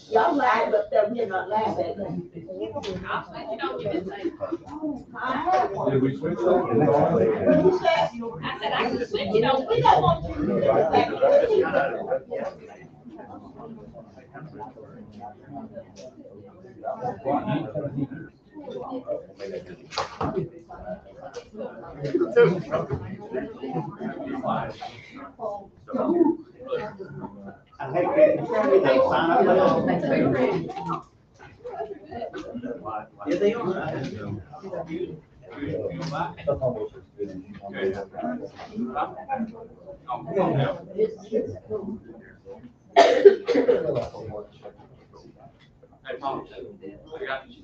Y'all laugh, but that we're not laughing at them. I'll switch it on you this time. Did we switch that? Who said? I said I can switch it on. We don't want you to do that. Hey, Katie, you got anything to sign up for? Yeah, they Hey, Paul, I got you.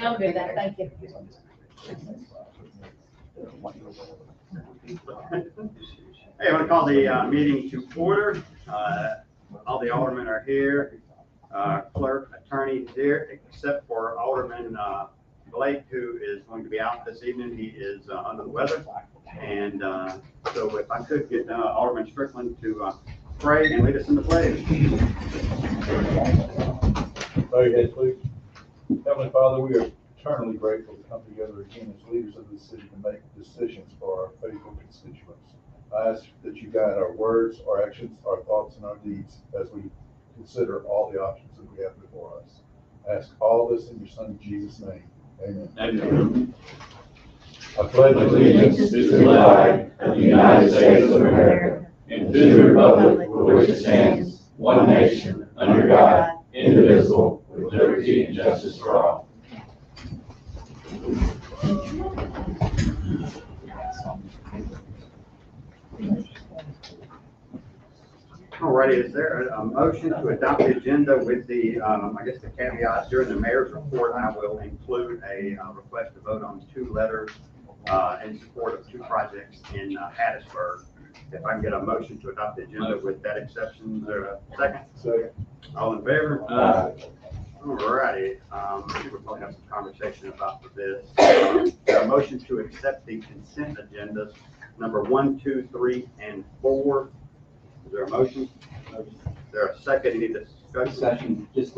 I'll do that, thank you. Hey, I want to call the meeting to order. All the aldermen are here. Clerk, attorney is here, except for Alderman Blake, who is going to be out this evening. He is under the weather. And so if I could get Alderman Strickland to pray and lead us in the pledge. Bow your head, please. Heavenly Father, we are eternally grateful to come together again as leaders of the city to make decisions for our faithful constituents. I ask that you guide our words, our actions, our thoughts, and our deeds as we consider all the options that we have before us. I ask all this in your Son, Jesus' name. Amen. Amen. I pledge allegiance to the flag of the United States of America and to the republic for which it stands, one nation, under God, indivisible, with liberty and justice for all. All righty, is there a motion to adopt the agenda with the, I guess the caveats during the mayor's report? I will include a request to vote on 2 letters in support of 2 projects in Hattiesburg. If I can get a motion to adopt the agenda with that exception, is there a second? Second. All in favor? All righty, I think we'll probably have some conversation about this. A motion to accept the consent agendas, number 1, 2, 3, and 4. Is there a motion? Is there a second? Any discussion? Session, just,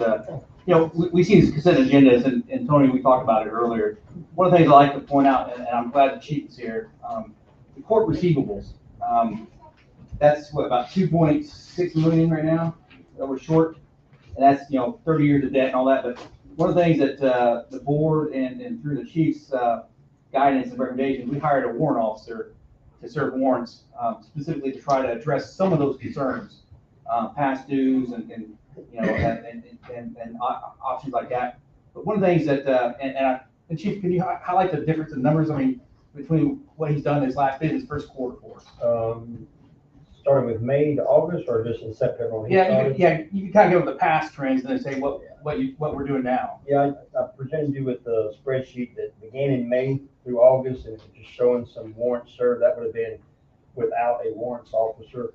we see these consent agendas, and Tony, we talked about it earlier. One of the things I like to point out, and I'm glad the chief is here, the court receivables, that's what, about 2.6 million right now that we're short, and that's, 30 years of debt and all that, but one of the things that the board and through the chief's guidance and recommendations, we hired a warrant officer to serve warrants, specifically to try to address some of those concerns, past dues and options like that. But one of the things that, and Chief, can you highlight the difference in numbers, between what he's done his last bid and his first quarter for us? Starting with May to August, or just in September? When he You started? can kind of go with the past trends and then say what we're doing now. Yeah, I presented you with the spreadsheet that began in May through August, and just showing some warrants served. That would have been without a warrants officer.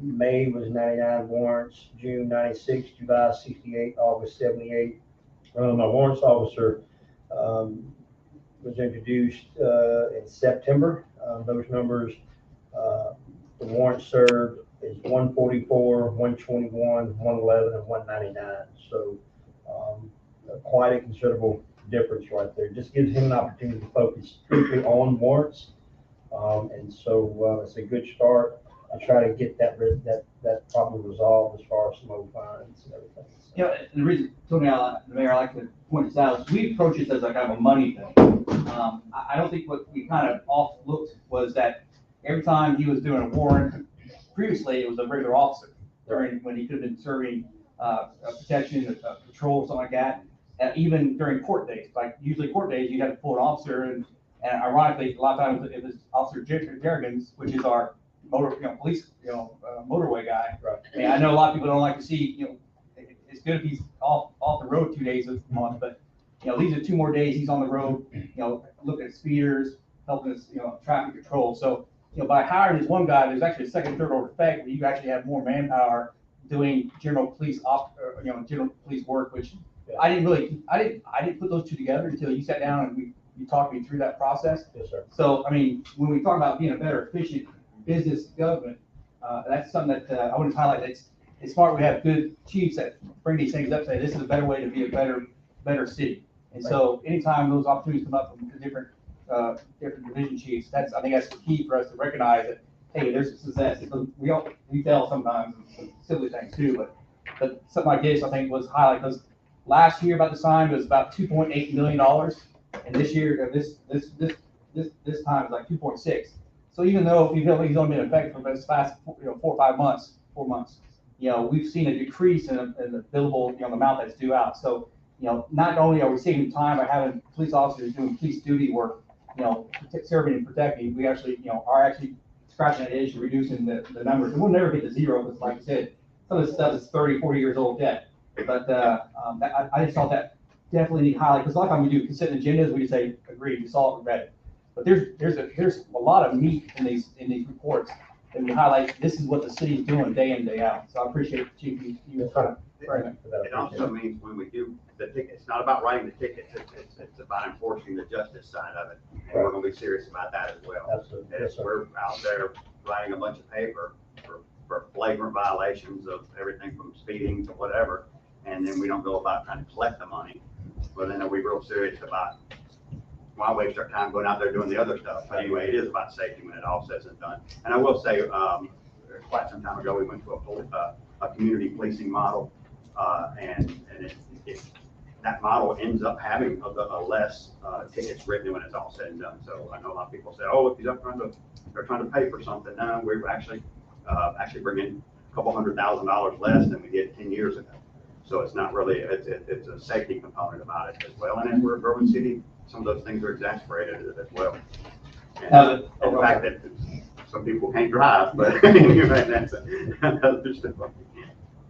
May was 99 warrants, June 96, July 68, August 78. My warrants officer was introduced in September. Those numbers, the warrants served is 144, 121, 111, and 199. So quite a considerable difference right there. Just gives him an opportunity to focus strictly on warrants. And so it's a good start. I try to get that problem resolved as far as some old fines and everything. And the reason, Tony, the mayor, I like to point this out, is we approach this as like kind of a money thing. I don't think what we kind of off-looked was that every time he was doing a warrant, previously it was a regular officer when he could have been serving protection, patrol, something like that. Even during court days, like usually court days, you have to pull an officer, and ironically, a lot of times it was Officer Jerrigan, which is our police, motorway guy. Right. And I know a lot of people don't like to see, it's good if he's off the road 2 days a month, but these are 2 more days he's on the road, looking at speeders, helping us, traffic control. So, by hiring this one guy, there's actually a second, third order effect where you actually have more manpower doing general police general police work, which I didn't put those two together until you sat down and you talked me through that process. Yes, sir. So, I mean, when we talk about being a better efficient business government, that's something that I want to highlight. It's smart we have good chiefs that bring these things up, say this is a better way to be a better city. And so anytime those opportunities come up from the different division chiefs, I think that's the key for us to recognize that, hey, there's a success. We fail sometimes in some silly things too, but something like this, I think was highlighted because last year about the sign was about $2.8 million. And this year, this time is like 2.6. So even though he's only been effective for this past 4 or 5 months, 4 months, we've seen a decrease in the billable, the amount that's due out. So, not only are we saving time by having police officers doing police duty work, serving and protecting, we actually, are actually scratching that itch and reducing the numbers. And we'll never get to zero because, like I said, some of this stuff is 30, 40 years old debt. But I just thought that definitely need to highlight, because a lot of times we do consent agendas, we say, agreed, we saw it, we read it. But there's a lot of meat in these reports that we highlight, this is what the city's doing day in, day out. So I appreciate Chief, you trying to bring it. It also means when we do the ticket, it's not about writing the tickets, it's about enforcing the justice side of it. And we're gonna be serious about that as well. Absolutely. If we're out there writing a bunch of paper for flagrant violations of everything from speeding to whatever, and then we don't go about trying to collect the money, well, then are we real serious about, why waste our time going out there doing the other stuff? But anyway, it is about safety when it all says and done. And I will say, quite some time ago, we went to a community policing model, and that model ends up having a less tickets written when it's all said and done. So I know a lot of people say, oh, look, they're trying to pay for something. No, we're actually bringing a couple $100,000 less than we did 10 years ago. So it's not really, it's a safety component about it as well. And as we're a growing city, some of those things are exasperated as well. And the fact that some people can't drive, but anyway, that's another story.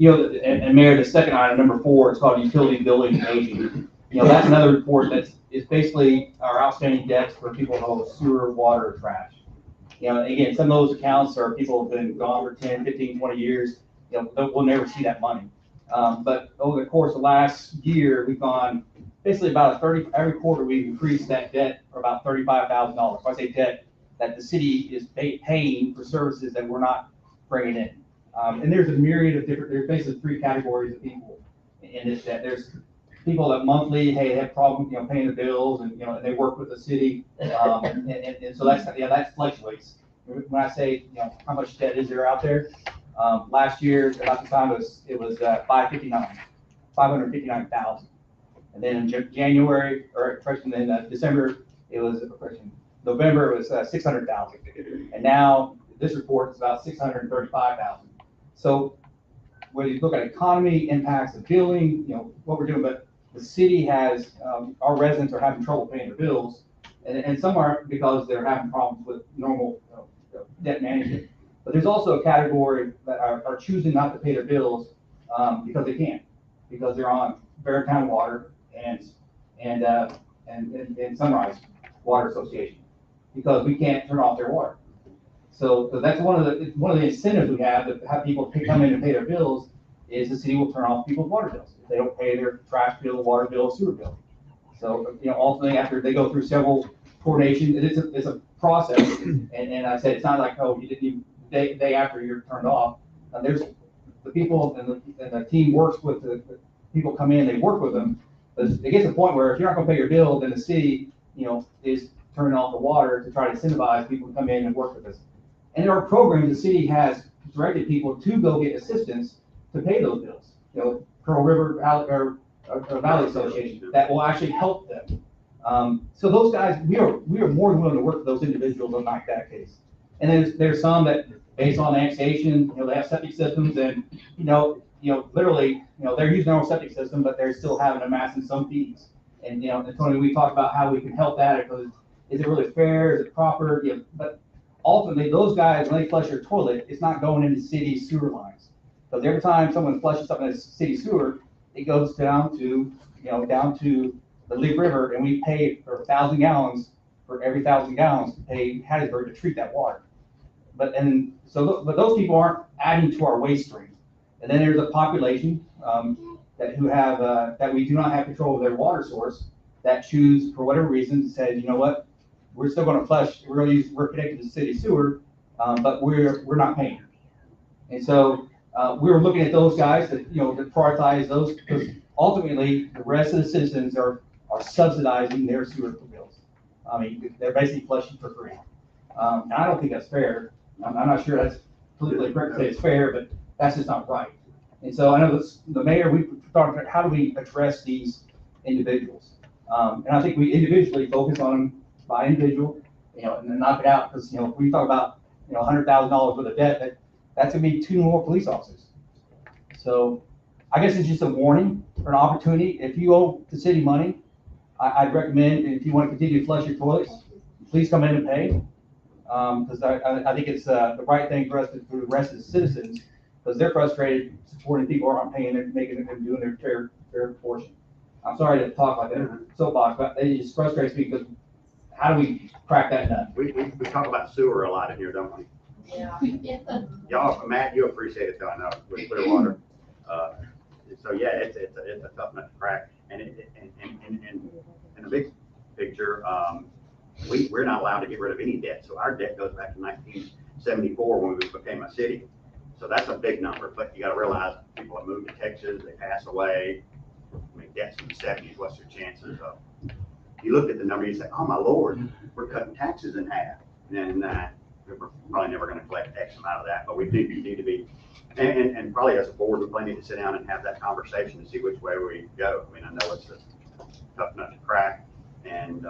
And Mayor, the second item, number 4, it's called utility billing and aging. That's another report is basically our outstanding debts for people who hold sewer, water, trash. Again, some of those accounts are people who have been gone for 10, 15, 20 years. We'll never see that money. But over the course of last year, we've gone basically about every quarter we've increased that debt for about $35,000. If I say debt, that the city is paying for services that we're not bringing in. And there's a myriad of there's basically 3 categories of people in this debt. There's people that monthly, hey, they have problems, paying the bills, and and they work with the city, and so that fluctuates. When I say how much debt is there out there, last year about the time it was 559,000, and then in January or then December it was November it was 600,000, and now this report is about 635,000. So when you look at economy impacts of billing, what we're doing, but the city has, our residents are having trouble paying their bills, and some are because they're having problems with normal debt management. But there's also a category that are choosing not to pay their bills because they can't, because they're on Beartown Water and Sunrise Water Association, because we can't turn off their water. So that's one of the incentives we have to have people come in and pay their bills, is the city will turn off people's water bills if they don't pay their trash bill, water bill, sewer bill. So ultimately after they go through several coordinations, it's a process. And I said it's not like, oh, you didn't day after you're turned off. There's the people and the team works with the people come in, they work with them. But it gets to a point where if you're not going to pay your bill, then the city is turning off the water to try to incentivize people to come in and work with us. And there are programs the city has directed people to go get assistance to pay those bills. Pearl River Valley Association that will actually help them. So those guys, we are more than willing to work with those individuals on like that case. And there's some that based on annexation, they have septic systems, and literally, they're using their own septic system, but they're still having to amassing some fees. And and Tony, we talked about how we can help that, because is it really fair? Is it proper? But ultimately, those guys, when they flush their toilet, it's not going into city sewer lines. Because every time someone flushes something in a city sewer, it goes down to the Leaf River, and we pay for 1,000 gallons for every 1,000 gallons to pay Hattiesburg to treat that water. But those people aren't adding to our waste stream. And then there's a population who have, that we do not have control of their water source, that choose, for whatever reason, said, you know what, we're still gonna flush, we're connected to the city sewer, but we're not paying. And so, we were looking at those guys that, to prioritize those, because ultimately, the rest of the citizens are subsidizing their sewer bills. I mean, they're basically flushing for free. And I don't think that's fair. I'm not sure that's politically correct to say it's fair, but that's just not right. And so I know the mayor, we thought, how do we address these individuals? And I think we individually focus on them by individual, and then knock it out, because, if we talk about, $100,000 worth of debt, that's gonna be 2 more police officers. So I guess it's just a warning or an opportunity. If you owe the city money, I'd recommend, if you want to continue to flush your toilets, please come in and pay. Because I think it's the right thing for the rest of the citizens, because they're frustrated supporting people who aren't paying and making and doing their fair portion. I'm sorry to talk like that, soapbox, but it just frustrates me, because how do we crack that nut? We talk about sewer a lot in here, don't we? Yeah. Y'all, Matt, you appreciate it, though, I know, with Clearwater. So yeah, it's a tough nut to crack, and in the big picture, we're not allowed to get rid of any debt. So our debt goes back to 1974 when we became a city. So that's a big number, but you got to realize people have moved to Texas, they pass away. I mean, debts in the 70s, what's their chances of? You look at the number, you say, oh my Lord, we're cutting taxes in half. And we're probably never going to collect X amount of that, but we do need to be, and probably as a board, we probably need to sit down and have that conversation and see which way we go. I mean, I know it's a tough nut to crack and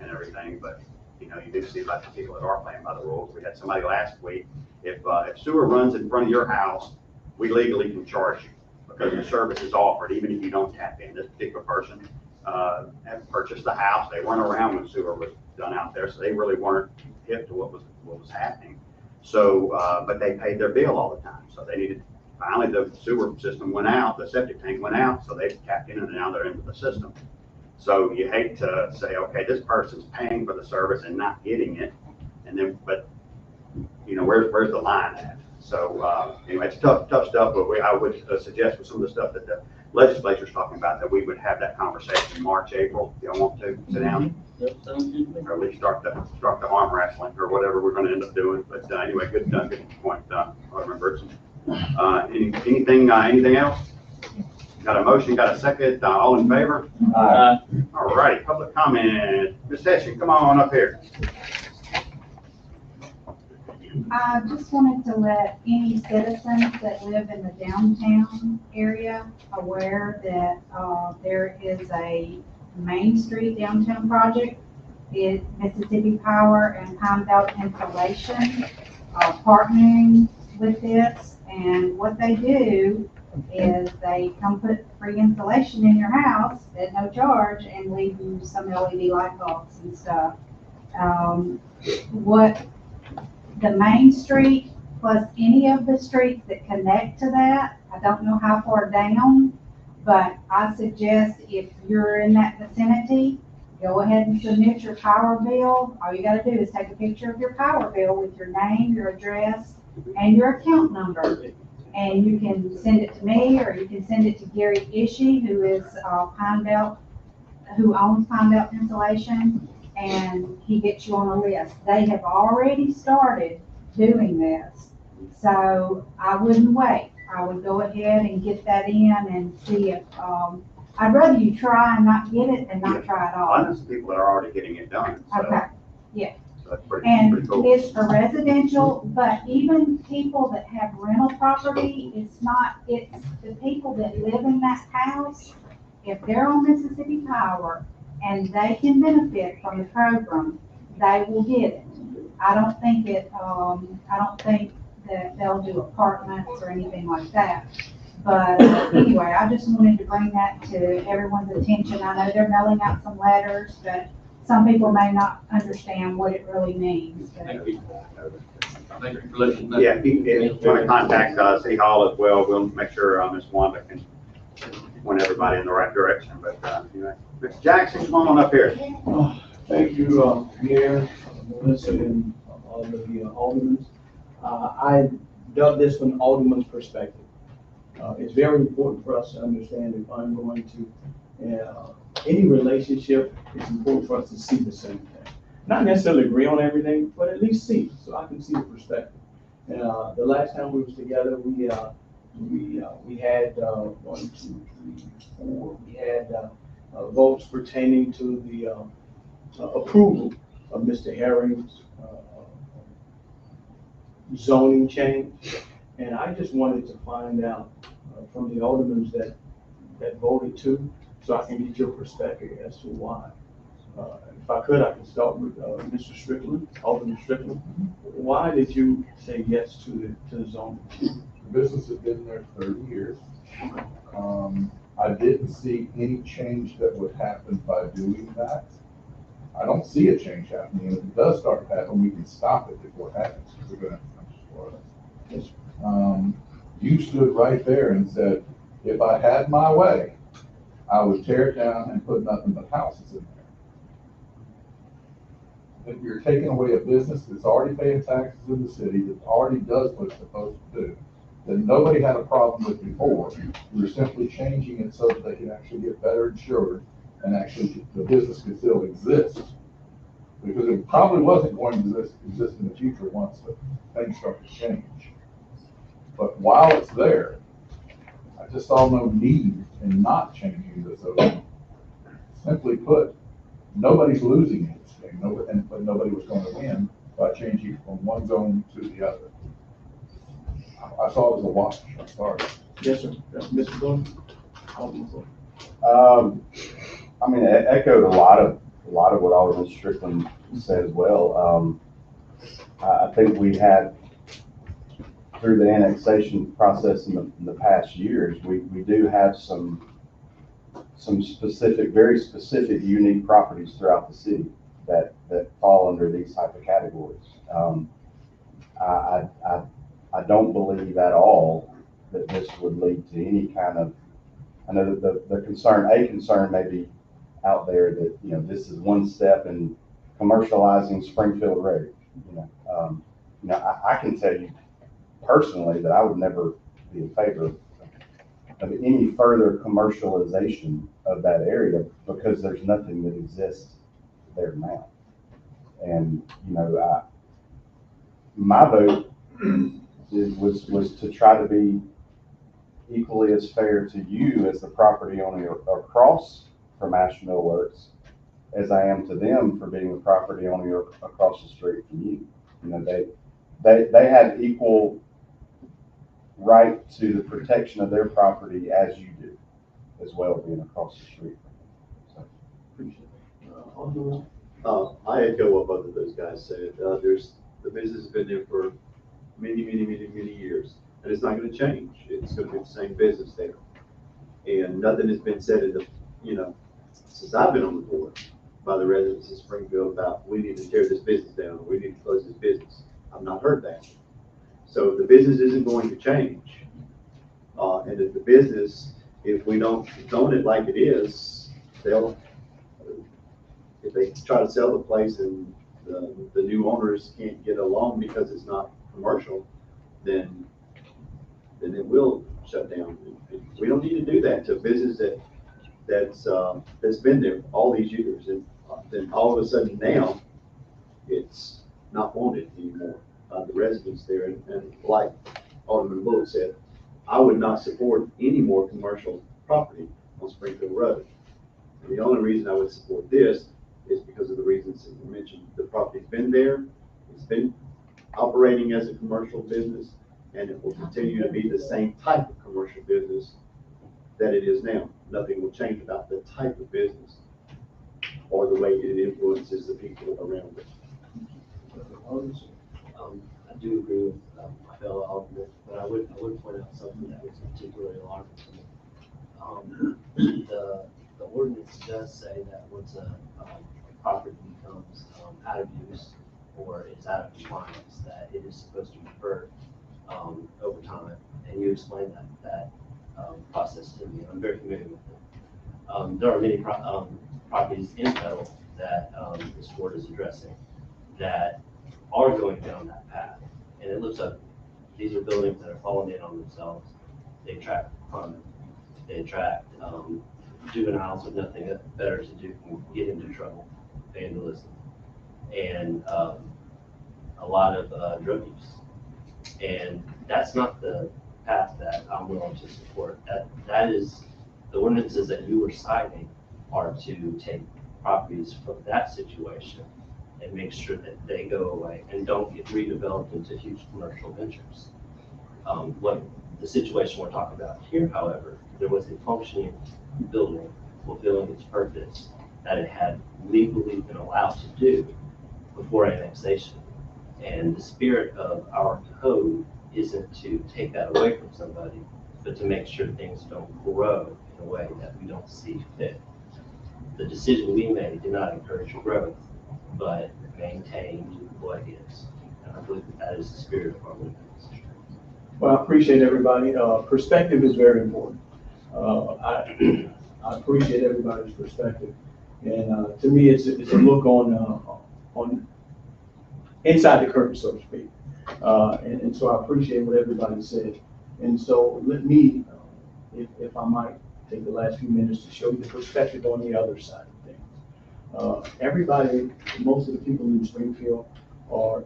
everything, but you do see lots of people that are playing by the rules. We had somebody last week, if sewer runs in front of your house, we legally can charge you because the service is offered, even if you don't tap in. This particular person had purchased the house. They weren't around when sewer was done out there, so they really weren't hip to what was happening. So, but they paid their bill all the time. So they needed, finally the sewer system went out, the septic tank went out, so they tapped in and now they're into the system. So you hate to say, okay, this person's paying for the service and not getting it. And then, but where's the line at? So anyway, it's tough stuff, but I would suggest with some of the stuff that the legislature's talking about, that we would have that conversation in March, April, if y'all want to sit down. Or at least start the arm wrestling or whatever we're going to end up doing. But anyway, good point, Alderman Burton. Anything else? Got a motion, got a second, all in favor? Aye. All righty, public comment. Ms. Session, come on up here. I just wanted to let any citizens that live in the downtown area aware that there is a Main Street downtown project. Mississippi Power and Pine Belt Insulation are partnering with this, and what they do is they come put free insulation in your house at no charge and leave you some LED light bulbs and stuff. What the Main Street plus any of the streets that connect to that, I don't know how far down, but I suggest if you're in that vicinity, go ahead and submit your power bill. All you gotta do is take a picture of your power bill with your name, your address, and your account number. And you can send it to me, or you can send it to Gary Ishii, who is Pine Belt, who owns Pine Belt Insulation, and he gets you on a list. They have already started doing this, so I wouldn't wait. I would go ahead and get that in and see if, I'd rather you try and not get it than not try at all. I know some people that are already getting it done. So, Okay, yeah. so that's pretty And cool. it's for residential, but even people that have rental property, it's the people that live in that house. If they're on Mississippi Power and they can benefit from the program, they will get it. I don't think that they'll do apartments or anything like that. But anyway, I just wanted to bring that to everyone's attention. I know they're mailing out some letters, but some people may not understand what it really means. Thank you. Thank you for listening. Yeah, if you want to contact City Hall as well, we'll make sure Ms. Wanda can point everybody in the right direction. But anyway, Mr. Jackson, come on up here. Thank you, Mayor, Melissa, and all of the aldermen. I dubbed this from Alderman's perspective. It's very important for us to understand if I'm going to, any relationship, it's important for us to see the same thing. Not necessarily agree on everything, but at least see, so I can see the perspective. The last time we was together, we had, 1, 2, 3, 4, we had, votes pertaining to the, approval of Mr. Herring's, zoning change. And I just wanted to find out from the aldermen that voted to, so I can get your perspective as to why. If I could, I can start with Mr. Strickland, Alderman Strickland. Why did you say yes to the zoning? The business has been there 30 years. I didn't see any change that would happen by doing that. I don't see a change happening. If it does start to happen, we can stop it before it happens. We're gonna, Yes. You stood right there and said, if I had my way, I would tear it down and put nothing but houses in there. If you're taking away a business that's already paying taxes in the city, that already does what it's supposed to do, that nobody had a problem with before, you're simply changing it so that they can actually get better insured and actually the business can still exist. Because it probably wasn't going to exist in the future once the things start to change. But while it's there, I just saw no need in not changing the zone. Simply put, nobody's losing anything, but nobody was going to win by changing from one zone to the other. I saw it as a wash. I'm sorry. Yes, sir. Mr. Boone? Alderman Boone. I mean, it echoed a lot of what Alderman Strickland said as well. I think we had, through the annexation process in the past years, we do have some specific, very specific, unique properties throughout the city that fall under these type of categories. I don't believe at all that this would lead to any kind of, I know that the concern may be out there that, you know, this is one step in commercializing Springfield Road. I can tell you personally that I would never be in favor of any further commercialization of that area because there's nothing that exists there now. And, my vote was to try to be equally as fair to you as the property owner across from Ash Mill Works as I am to them for being the property owner across the street from you. They have equal right to the protection of their property as you do, as well, being across the street. So. Appreciate it. I echo what both of those guys said. The business has been there for many years, and it's not going to change. It's going to be the same business there, and nothing has been said in the, since I've been on the board by the residents of Springfield about we need to tear this business down, or we need to close this business. I've not heard that. So the business isn't going to change, and if the business, if we don't zone it like it is, if they try to sell the place and the new owners can't get along because it's not commercial, then it will shut down. We don't need to do that to a business that's been there all these years, and then all of a sudden now it's not wanted anymore. The residents there, and like Alderman Bullock said, I would not support any more commercial property on Springfield Road. And the only reason I would support this is because of the reasons that you mentioned. The property's been there, it's been operating as a commercial business, and it will continue to be the same type of commercial business that it is now. Nothing will change about the type of business or the way it influences the people around it. I do agree with my fellow alderman, but I would point out something that was particularly alarming to me. The ordinance does say that once a property becomes out of use or is out of compliance, that it is supposed to revert over time. And you explained that process to me. I'm very familiar with it. There are many properties in Federal that this board is addressing that are going down that path, and it looks like these are buildings that are falling in on themselves. They attract crime. They attract juveniles with nothing better to do than get into trouble, vandalism, and a lot of drug use. And that's not the path that I'm willing to support. That is, the ordinances that you were citing are to take properties from that situation and make sure that they go away and don't get redeveloped into huge commercial ventures. What the situation we're talking about here, however, there was a functioning building fulfilling its purpose that it had legally been allowed to do before annexation. And the spirit of our code isn't to take that away from somebody, but to make sure things don't grow in a way that we don't see fit. The decision we made did not encourage growth, but maintained what is. And I believe that is the spirit of our ordinance. Well, I appreciate everybody. Perspective is very important. I appreciate everybody's perspective. And to me, it's a look on inside the curtain, so to speak. And so I appreciate what everybody said. And so let me, if I might, take the last few minutes to show you the perspective on the other side of things. Everybody, most of the people in Springfield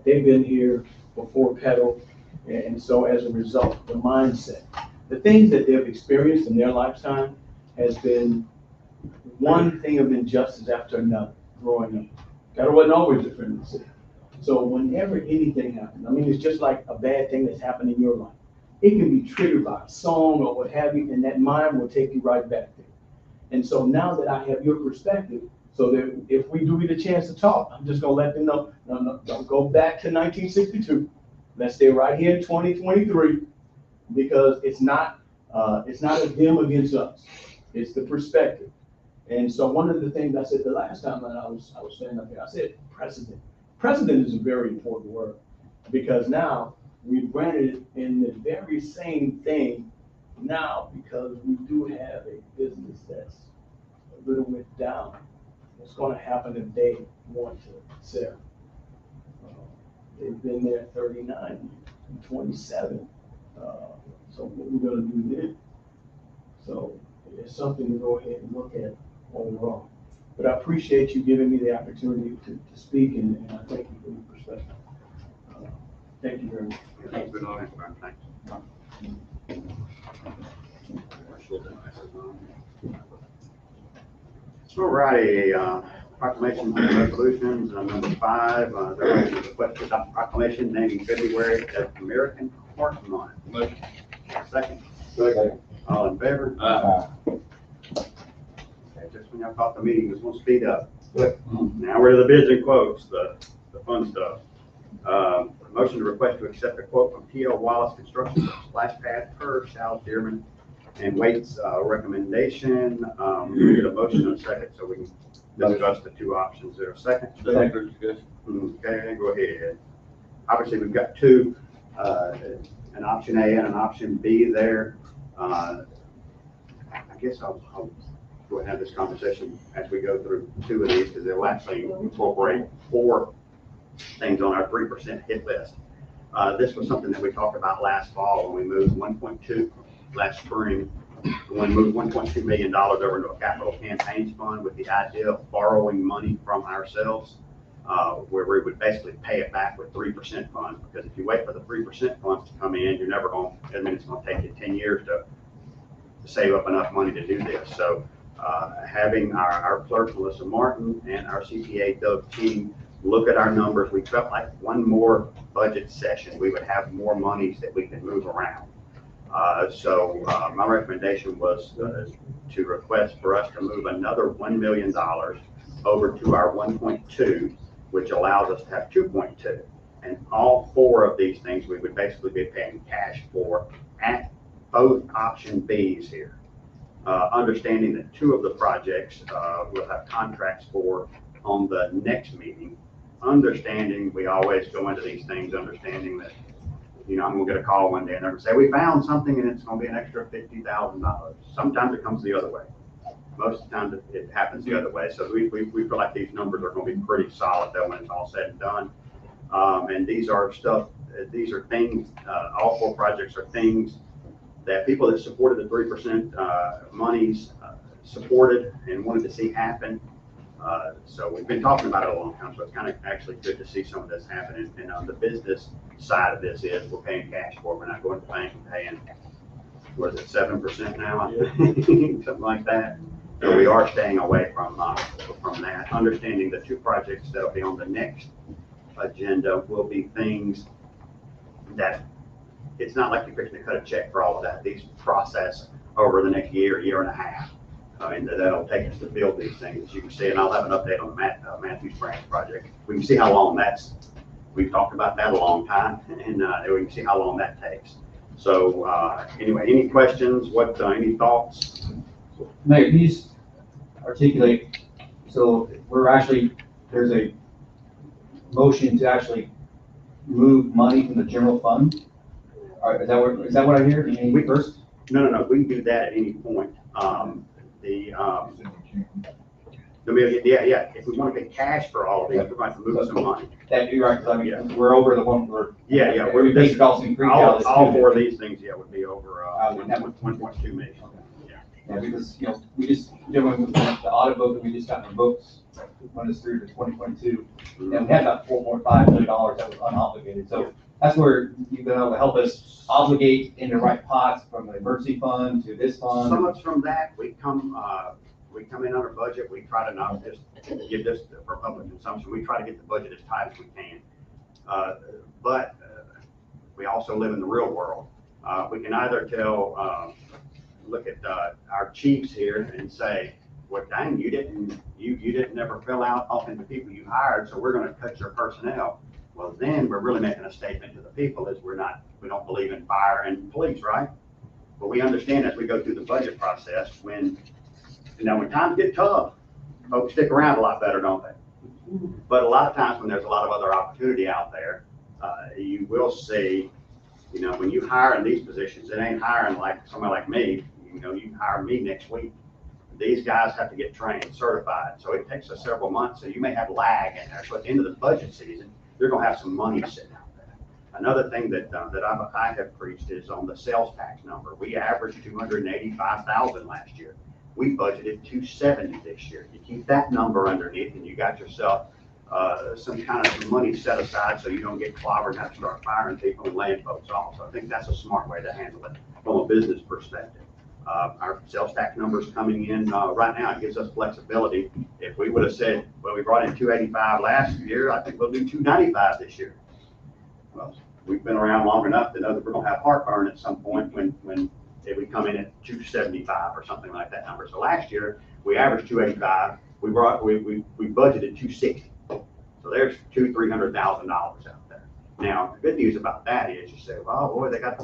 they've been here before Petal. And so as a result, the mindset, the things that they've experienced in their lifetime has been one thing of injustice after another growing up. That wasn't always the friend of the city. So whenever anything happens, I mean, it's just like a bad thing that's happened in your life. It can be triggered by a song or what have you, and that mind will take you right back there. And so now that I have your perspective, so that if we do get a chance to talk, I'm just gonna let them know, no, don't go back to 1962. Let's stay right here in 2023, because it's not a them against us. It's the perspective. And so one of the things I said the last time that I was standing up here, I said precedent. Precedent is a very important word, because now we've granted it in the very same thing now, because we do have a business that's a little bit down. What's going to happen if they want to sell? They've been there 39 and 27. So what we're going to do then? So it's something to go ahead and look at overall. But I appreciate you giving me the opportunity to speak, and I thank you for your perspective. Thank you very much. Thanks for knowing, thanks. All righty, proclamations and resolutions, number 5, there is a request to adopt proclamation naming February as American Heart Month. Motion. Second. Second. All in favor? Okay, just when y'all thought the meeting was gonna speed up. Now we're to the bids and quotes, the fun stuff. Motion to request to accept a quote from T.L. Wallace Construction for splash pad per Sal Dearman and Waite's recommendation. We get a motion and a second so we can discuss the two options. Is there a second? Second discussion. Okay, go ahead. Obviously, we've got two, an option A and an option B there. I guess I'll go ahead and have this conversation as we go through two of these, because they'll actually incorporate 4 things on our 3% hit list. This was something that we talked about last fall when we moved 1.2 last spring. When we moved $1.2 million over into a capital campaigns fund with the idea of borrowing money from ourselves, where we would basically pay it back with 3% funds. Because if you wait for the 3% funds to come in, you're never going to, I mean, it's going to take you 10 years to save up enough money to do this. So having our clerk, Melissa Martin, and our CPA, Doug King, look at our numbers, we felt like one more budget session, we would have more monies that we could move around. So my recommendation was to request for us to move another $1 million over to our 1.2, which allows us to have 2.2. And all 4 of these things we would basically be paying cash for at both option Bs here. Understanding that 2 of the projects we'll have contracts for on the next meeting. Understanding, we always go into these things understanding that, you know, I'm gonna get a call one day and they're gonna say, we found something and it's gonna be an extra $50,000. Sometimes it comes the other way. Most of the time it happens the other way. So we feel like these numbers are gonna be pretty solid though when it's all said and done. And these are things, all 4 projects are things that people that supported the 3% monies supported and wanted to see happen. So we've been talking about it a long time, so it's kind of actually good to see some of this happening. And on the business side of this is we're paying cash for it. We're not going to the bank and paying, what is it, 7% now? Something like that. So we are staying away from that, understanding the two projects that'll be on the next agenda will be things that it's not like you're fixing to cut a check for all of that. These process over the next year and a half. And that'll take us to build these things, as you can see, and I'll have an update on the Matthews Branch project. We can see how long we've talked about that a long time, and we can see how long that takes. So anyway, any questions? Any thoughts? Mayor, can you just articulate, so there's a motion to actually move money from the general fund? Is that what I hear? First? No, we can do that at any point. If we want to pay cash for all of these, we're going to move some money. That you're right, 'cause I mean, we're over the one for. We're basic costs increase. all four of these things, would be over 1.2 million. Yeah, because, we just, with the audit book that we just got in the books, when it's through to 2022, and we had about $4.5 million that was unobligated. So that's where you've been able to help us obligate in the right pots from the emergency fund to this fund. So much from that, we come in under budget. We try to not just give this for public consumption. We try to get the budget as tight as we can. But we also live in the real world. We can either look at our chiefs here and say, well, dang, you didn't never fill out often the people you hired, so we're going to cut your personnel. Well, then we're really making a statement to the people is we don't believe in fire and police, right? But we understand as we go through the budget process, when times get tough, folks stick around a lot better, don't they? But a lot of times when there's a lot of other opportunity out there, you will see, when you hire in these positions, it ain't hiring like somebody like me. You can hire me next week. These guys have to get trained, certified. So it takes us several months. So you may have lag in there. So at the end of the budget season, you're going to have some money sitting out there. Another thing that I have preached is on the sales tax number. We averaged 285,000 last year. We budgeted 270 this year. You keep that number underneath, and you got yourself some kind of money set aside so you don't get clobbered and have to start firing people and laying folks off. So I think that's a smart way to handle it from a business perspective. Our sales tax numbers coming in right now, it gives us flexibility. If we would have said, well, we brought in 285 last year, I think we'll do 295 this year. Well, we've been around long enough to know that we're going to have heartburn at some point when we come in at 275 or something like that number. So last year we averaged 285. We budgeted 260. So there's $300,000 out there. Now the good news about that is you say, well, boy, they got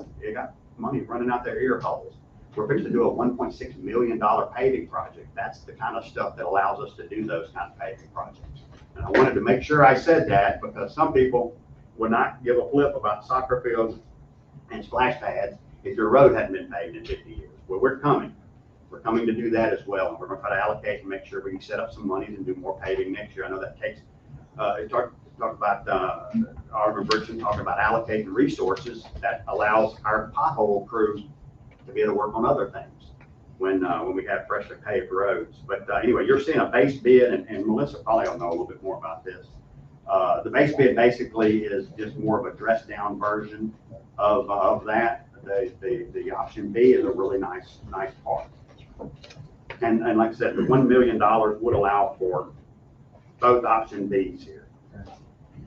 money running out their ear holes. We're fixing to do a $1.6 million paving project. That's the kind of stuff that allows us to do those kind of paving projects. And I wanted to make sure I said that because some people would not give a flip about soccer fields and splash pads if your road hadn't been paved in 50 years. Well, we're coming. We're coming to do that as well. And we're going to try to allocate and make sure we can set up some money and do more paving next year. I know that takes, talk about Alderman Bridgman talking about allocating resources that allows our pothole crews to be able to work on other things when we have freshly paved roads. But anyway, you're seeing a base bid, and Melissa probably will know a little bit more about this. The base bid basically is just more of a dressed down version of that. The option B is a really nice part. And like I said, the $1 million would allow for both option Bs here.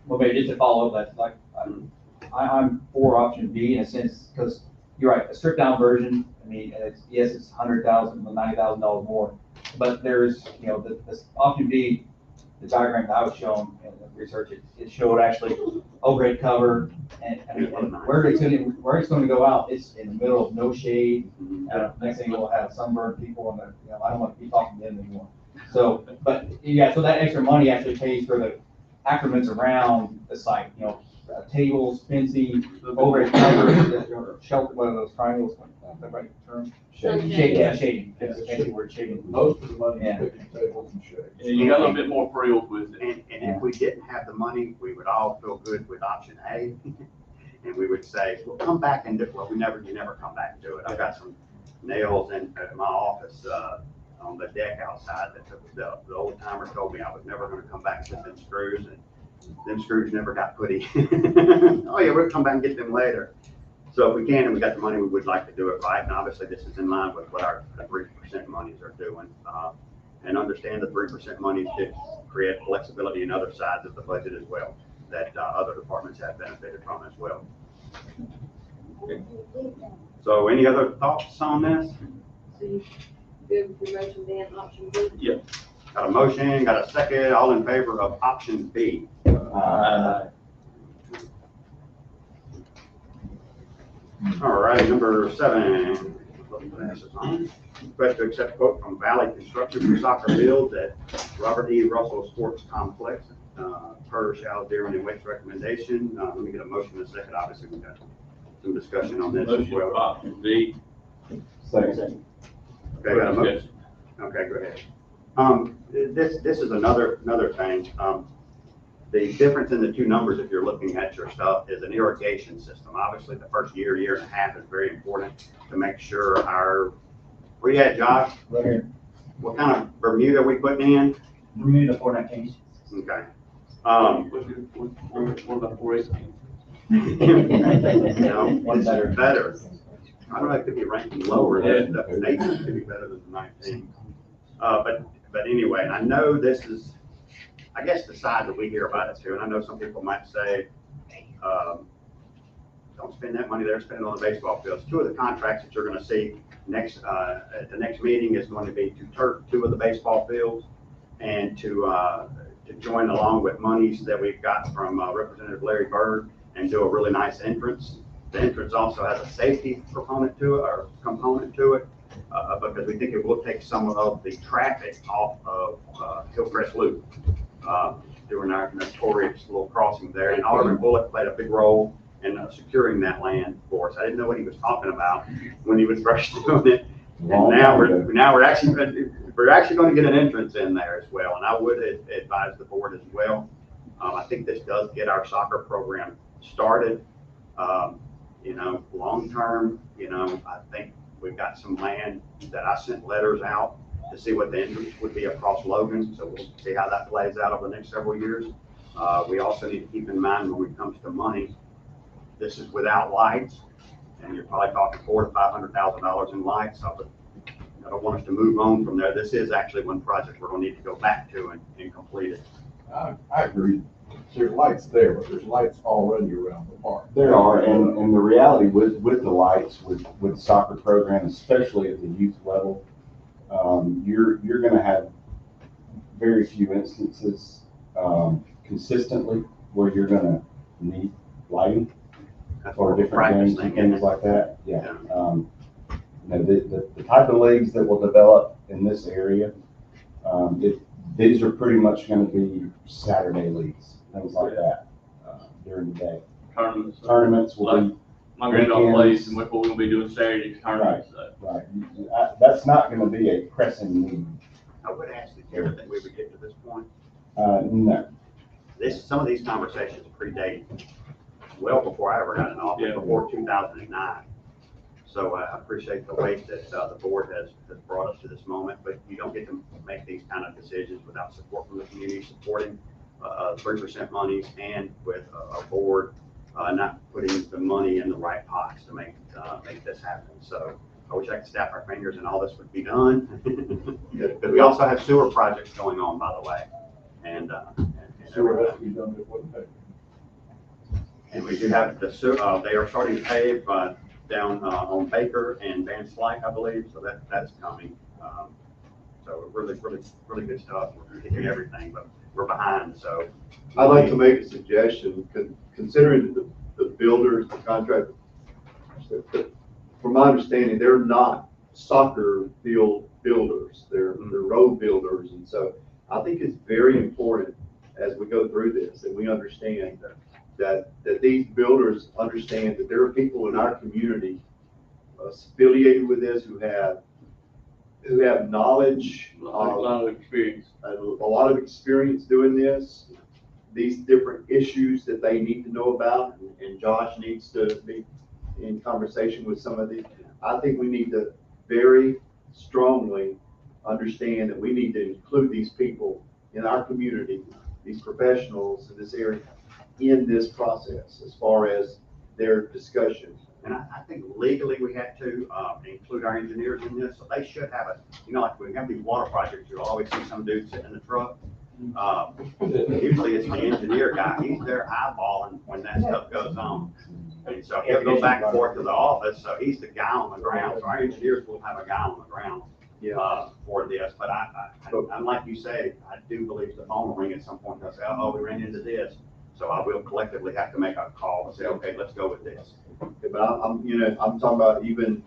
Well, maybe just to follow up, that's like, I'm for option B in a sense, because you're right, a stripped down version, I mean, it's $100,000, $90,000 more, but there's, this option B, the diagram that I was shown in the research, it showed actually overhead cover and where it's going to go out, it's in the middle of no shade. Next thing we'll have sunburned people and I don't want to be talking to them anymore. So, but yeah, so that extra money actually pays for the accrements around the site, tables, fencing, overhead cover, shelter, one of those triangles, is that right term? Shading. Shading. That's the fancy word, shading. Most of the money is picking tables and shade. And you got a little bit more frills with it. And if we didn't have the money, we would all feel good with option A. and we would say, well, come back and do it. Well, you never come back and do it. I've got some nails in my office, on the deck outside that the old timer told me I was never gonna come back and get them screws, and them screws never got put in. Oh yeah, we'll come back and get them later. So if we can and we got the money, we would like to do it right. And obviously this is in line with what the 3% monies are doing. And understand the 3% monies should create flexibility in other sides of the budget as well, that other departments have benefited from as well. Okay. So any other thoughts on this? So you good with your motion, Dan, option B? Yeah. Got a motion, got a second, all in favor of option B? All right, number 7. Request to accept quote from Valley Construction for soccer fields at Robert E. Russell Sports Complex, per Shal Dearman and Wake's recommendation. Let me get a motion in a second. Obviously, we've got some discussion on this as Motion well. for option B. Second. Okay, got a motion. Okay, go ahead. This is another thing. The difference in the two numbers, if you're looking at your stuff, is an irrigation system. Obviously, the first year and a half is very important to make sure where you at, Josh? Right here. What kind of Bermuda are we putting in? Bermuda 419. Okay. What about 418? This is better. I don't know, it could be ranking lower. The 18 could be better than the 19. But anyway, and I know this is, I guess, the side that we hear about it too. And I know some people might say, don't spend that money there, spend it on the baseball fields. 2 of the contracts that you're going to see at the next meeting is going to be to turf 2 of the baseball fields, and to join along with monies that we've got from Representative Larry Byrd and do a really nice entrance. The entrance also has a safety component to it, because we think it will take some of the traffic off of Hillcrest Loop during our notorious little crossing there. And Alderman Bullock played a big role in securing that land for us. I didn't know what he was talking about when he was first doing it. And now we're actually going to get an entrance in there as well. And I would advise the board as well. I think this does get our soccer program started. Long term, I think we've got some land that I sent letters out to see what the entrance would be across Logan. So we'll see how that plays out over the next several years. We also need to keep in mind when it comes to money, this is without lights, and you're probably talking $400,000 to $500,000 in lights. I don't want us to move on from there. This is actually one project we're going to need to go back to and complete it. I agree. There's lights there, but there's lights already around the park. There are, and the reality with the lights, with the soccer program, especially at the youth level, you're going to have very few instances consistently where you're going to need lighting for different games and things like that. Yeah. The type of leagues that will develop in this area, these are pretty much going to be Saturday leagues, things like that, during the day. Tournaments will be. My granddaughter plays, and we're going to be doing Saturday tournaments. Right. That's not going to be a pressing need. I would ask that everything we would get to this point. No. Some of these conversations predate well before I ever got in office, before 2009. So I appreciate the weight that the board has brought us to this moment, but you don't get to make these kind of decisions without support from the community, supporting 3% monies, and with a board not putting the money in the right pots to make this happen. So I wish I could snap our fingers and all this would be done. But we also have sewer projects going on, by the way. And Sewer has to be done before the paper. And we do have the sewer, they are starting to pave down on Baker and Van Slyke, I believe, so that's coming. So really good stuff. We're hitting everything, but we're behind, so. I'd like to make a suggestion, considering the builders, the contractors, from my understanding, they're not soccer field builders, they're road builders, and so I think it's very important as we go through this and we understand that these builders understand that there are people in our community affiliated with this who have knowledge, a lot of experience doing this, these different issues that they need to know about, and Josh needs to be in conversation with some of these. I think we need to very strongly understand that we need to include these people in our community, these professionals in this area, in this process, as far as their discussions. And I think legally we have to, include our engineers in this, so they should have like we have these water projects, you'll always see some dude sitting in the truck. Usually it's the engineer guy, he's there eyeballing when that stuff goes on. And so he'll go back and forth to the office, so he's the guy on the ground, so our engineers will have a guy on the ground, for this, but I'm like you say, I do believe the phone will ring at some point, they'll say, oh, we ran into this. So I will collectively have to make a call and say, okay, let's go with this. But I'm talking about even,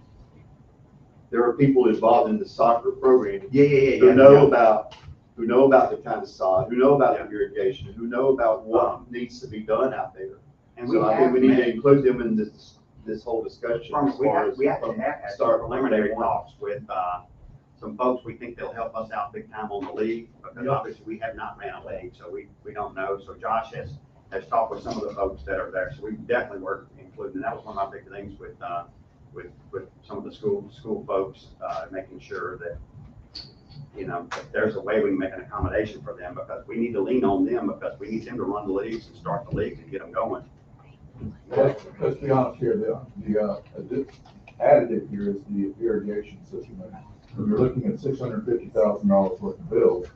there are people involved in the soccer program. Who know about the kind of sod, who know about the irrigation, who know about what needs to be done out there. And so I think we need to include them in this whole discussion. We have to have start preliminary talks with, some folks we think they'll help us out big time on the league, because obviously we have not ran a league, so we don't know. So Josh has talked with some of the folks that are there, so we definitely were including, that was one of my big things with some of the school folks, making sure that, if there's a way we can make an accommodation for them, because we need to lean on them, because we need them to run the leagues and start the leagues and get them going. Let's be honest here, the additive here is the irrigation system. When you're looking at $650,000 worth of bills,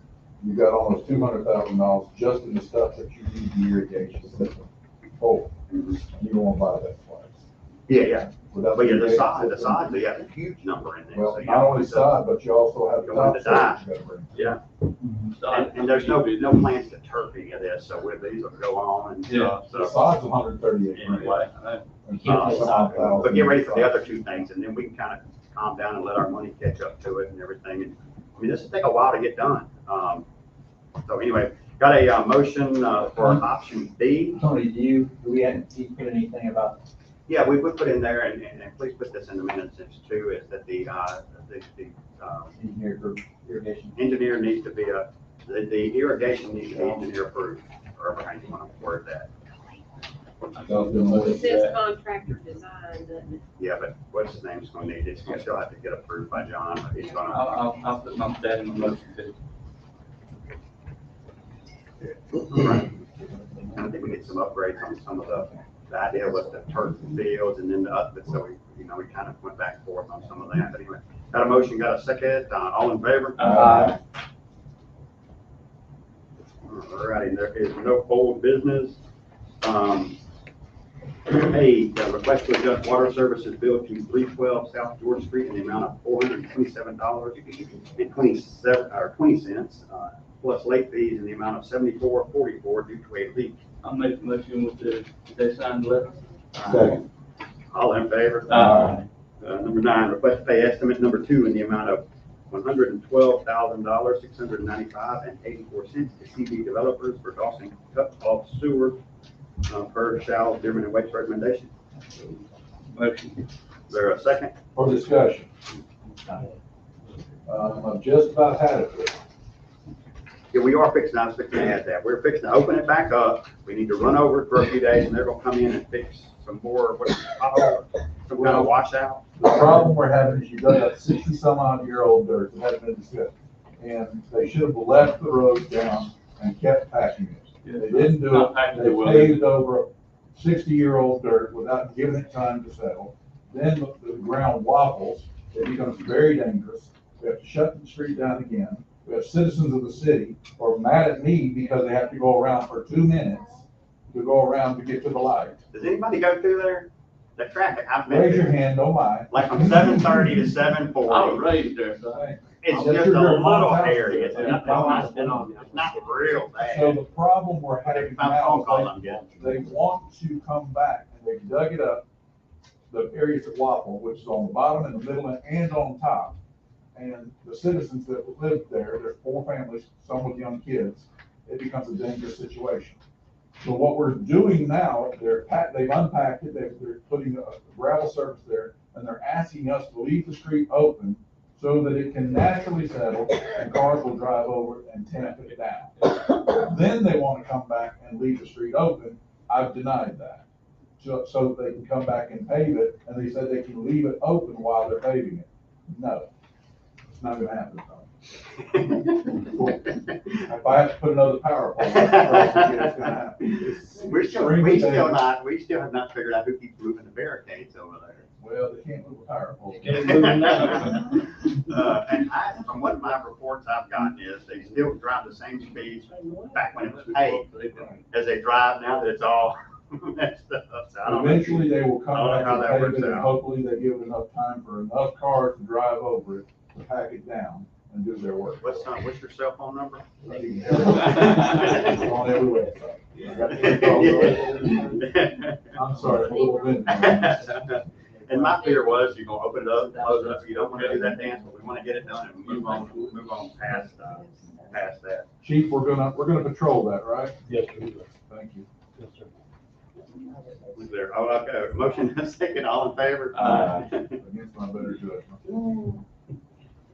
you got almost $200,000 just in the stuff that you need the irrigation system for. And you won't buy that twice. Yeah. Without But the irrigation side, they have a huge number in there. Well, so you not have only to- side, but you also have You want top to die. surface you gotta bring. Yeah. And there's no plans to turf any of this, so these will go on and stuff, The so. side's 138 grand. Anyway, And but get ready for the other two things, and then we can kind of calm down and let our money catch up to it and everything. And I mean, this will take a while to get done. So anyway, got a motion for option B. Tony, do we put anything about? Yeah, we would put in there, and please put this in the minutes too, is that the Engineer for irrigation. engineer needs to be the irrigation needs to be engineer approved, or however you want to word that. It says contractor design, doesn't it? Yeah, but what's his name's gonna need, it's gonna still have to get approved by John, but he's gonna. I'll put my dad in the motion too. Right. And I think we need some upgrades on some of the idea was the turf fields and then the other, so we kind of went back and forth on some of that, but anyway. Got a motion, got a second, all in favor? Aye. All righty, there is no old business. A, request to adjust water services bill to 312 South George Street in the amount of $427.20, plus late fees in the amount of $74.44 due to a leak. I'll make the motion with they signed the letter. Second. All in favor? Aye. Number 9, request to pay estimate number 2 in the amount of $112,695.84 to CB Developers for Dawson cut off sewer per Shell Dearman and Wake's recommendation. Motion. Is there a second? For discussion. I've just about had it. Yeah, we are fixing, I was fixing to add that. We're fixing to open it back up. We need to run over it for a few days and they're gonna come in and fix some more, some kind of washout. The problem we're having is you got that 60-some-odd-year-old dirt that hasn't been discussed. And they should have left the road down and kept packing it. They didn't do it. They paved over 60-year-old dirt without giving it time to settle. Then the ground waffles. It becomes very dangerous. We have to shut the street down again. We have citizens of the city who are mad at me because they have to go around for 2 minutes to go around to get to the light. Does anybody go through there? The traffic, I've been Raise your there. hand, don't lie. Like from 7:30 to I was 7:40. raised there, so. It's Yes, just a you're here, little Mom. area. It's not real So bad. the problem we're having About phone now calls is I'm getting. they want to come back and they dug it up, the areas that waffle, which is on the bottom and the middle and on top. And the citizens that live there, there's 4 families, some with young kids, it becomes a dangerous situation. So what we're doing now, they've unpacked it, they're putting a gravel surface there, and they're asking us to leave the street open so that it can naturally settle and cars will drive over it and tamp it down. Then they want to come back and leave the street open. I've denied that. So that they can come back and pave it, and they said they can leave it open while they're paving it. No, it's not gonna happen. If I have to put another power pole, it's gonna happen. We still have not figured out who keeps moving the barricades over there. Well, they can't move a power pole. Can't move them now. And from what my reports I've gotten is they still drive the same speeds back when it was paved as they drive now that it's all messed up. So I don't know. Eventually, they will I come don't know back how and that pave works it, and out. hopefully they give it enough time for enough cars to drive over it, to pack it down and do their work. What's your cell phone number? On every website. I got the- I'm sorry, I'm a little bit. And my fear was you're gonna open it up, close it up. You don't wanna do that dance, but we wanna get it done and move on past that. Chief, we're gonna patrol that, right? Yes, sir. Thank you. Yes, sir. Was there, okay, motion and second, all in favor? Against my better judgment.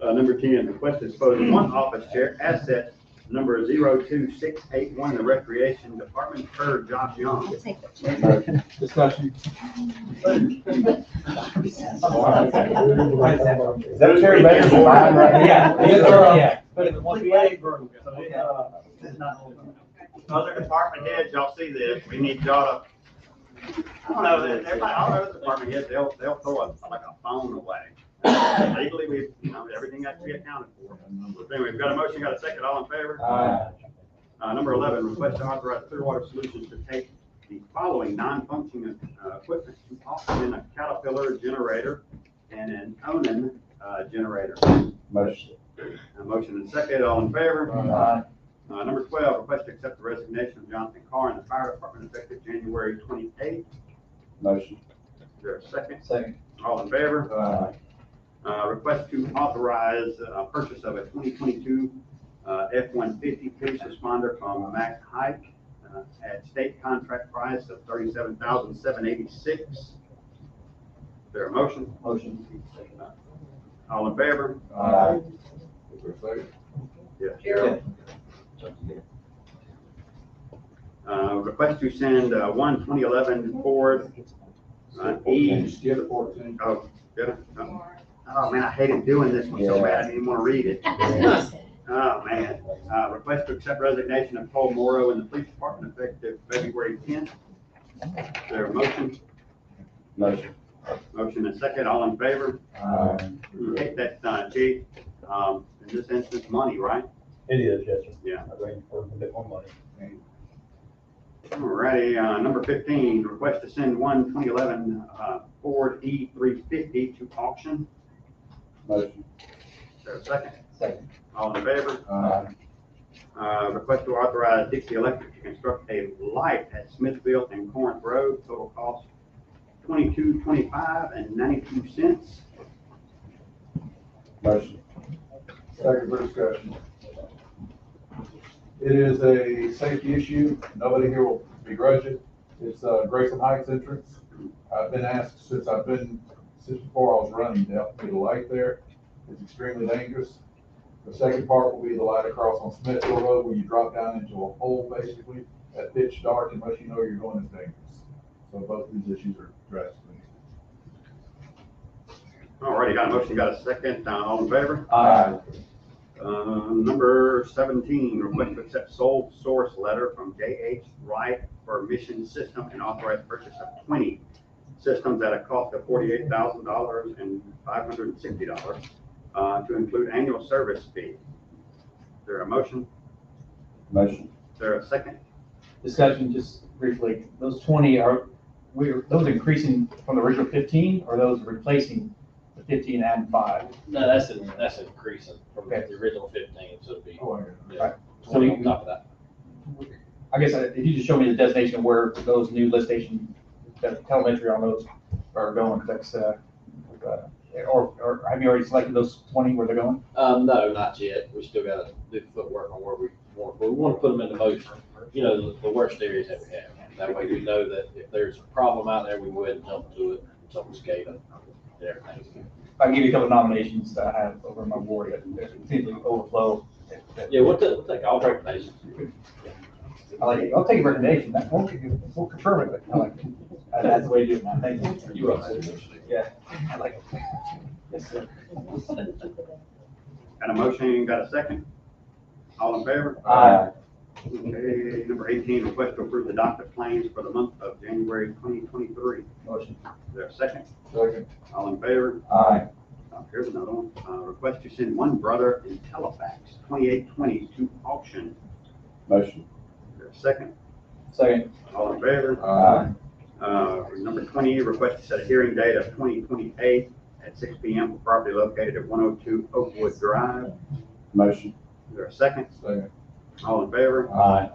Number 10, request to dispose of one office chair, asset number 02681, the Recreation Department, per Josh Young. Discussion. Is that chair better than mine right here? Yeah. But it's one leg broke, so it's not. Other department heads, y'all see this, we need y'all to, I don't know, everybody, all other department heads, they'll throw like a phone away. Legally, everything has to be accounted for. Anyway, we've got a motion, got a second, all in favor? Number 11, request to authorize Clearwater Solutions to take the following non-functioning equipment to auction: a Caterpillar generator and an Onan generator. Motion. A motion and second, all in favor? Number 12, request to accept the resignation of Jonathan Carr in the fire department effective January 28th. Motion. Is there a second? Second. All in favor? Request to authorize purchase of a 2022 F-150 police responder from Max Hike at state contract price of $37,786. Is there a motion? Motion. All in favor? Is there a second? Yes. Gerald? Request to send one 2011 Ford E. Skip 14. Oh, yeah. Oh, man, I hated doing this one so bad, I didn't even want to read it. Oh, man. Request to accept resignation of Paul Morrow in the police department effective February 10th. Is there a motion? Motion. Motion and second, all in favor? Take that, Chief. In this instance, money, right? It is, yes, sir. Yeah. I'm waiting for a bit more money. Alrighty, number 15, request to send one 2011 Ford E350 to auction. Motion. Is there a second? Second. All in favor? Request to authorize Dixie Electric to construct a light at Smithfield and Corinth Road, total cost $22.25 and 92 cents. Motion. Second for discussion. It is a safety issue. Nobody here will begrudge it. It's Grayson Heights entrance. I've been asked since before I was running to help put a light there. It's extremely dangerous. The second part will be the light across on Smithfield Road where you drop down into a hole basically at pitch dark unless you know you're going is dangerous. So both of these issues are addressed. Alrighty, got a motion, got a second, all in favor? Aye. Number 17, request to accept sole source letter from J.H. Wright for mission system and authorize purchase of 20 systems at a cost of $48,000 and $560 to include annual service fee. Is there a motion? Motion. Is there a second? Discussion, just briefly, those 20 those increasing from the original 15, or those replacing the 15 and 5? No, that's increasing from the original 15, so it'd be, Right. 20 on top of that. I guess if you just show me the destination where those new lift station, the telemetry on those are going, that's, or have you already selected those 20 where they're going? No, not yet. We still gotta do the footwork on where we want, but we want to put them in the most, the worst areas that we have. That way we know that if there's a problem out there, we go ahead and jump to it, jump the SCADA and everything. I can give you a couple of nominations that I have over my board that seem to overflow. Yeah, we'll take all recommendations. I like it. I'll take a recommendation. That won't confirm it, but I like it. That's the way to do it now. Thank you. You are. Yeah, I like it. Yes, sir. Got a motion, got a second? All in favor? Aye. Okay, number 18, request to approve the docket claims for the month of January 2023. Motion. Is there a second? Second. All in favor? Aye. Here's another one. Request to send one brother in Telefax 2820 to auction. Motion. Is there a second? Second. All in favor? Aye. Number 20, request to set a hearing date of 2028 at 6 p.m. for property located at 102 Oakwood Drive. Motion. Is there a second? Second. All in favor? Aye.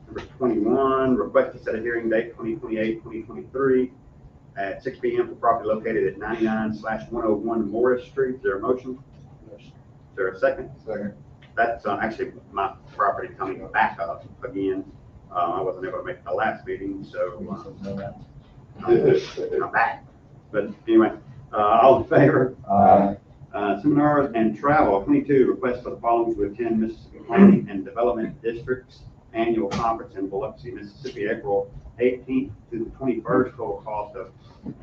Number 21, request to set a hearing date 2028-2023 at 6 p.m. for property located at 99/101 Morris Street. Is there a motion? Is there a second? Second. That's actually my property coming back up again. I wasn't able to make the last meeting, so I'm back. But anyway, all in favor? Aye. Seminars and travel, 22, request for the following to attend Mississippi Planning and Development District's annual conference in Biloxi, Mississippi, April 18th to the 21st, total cost of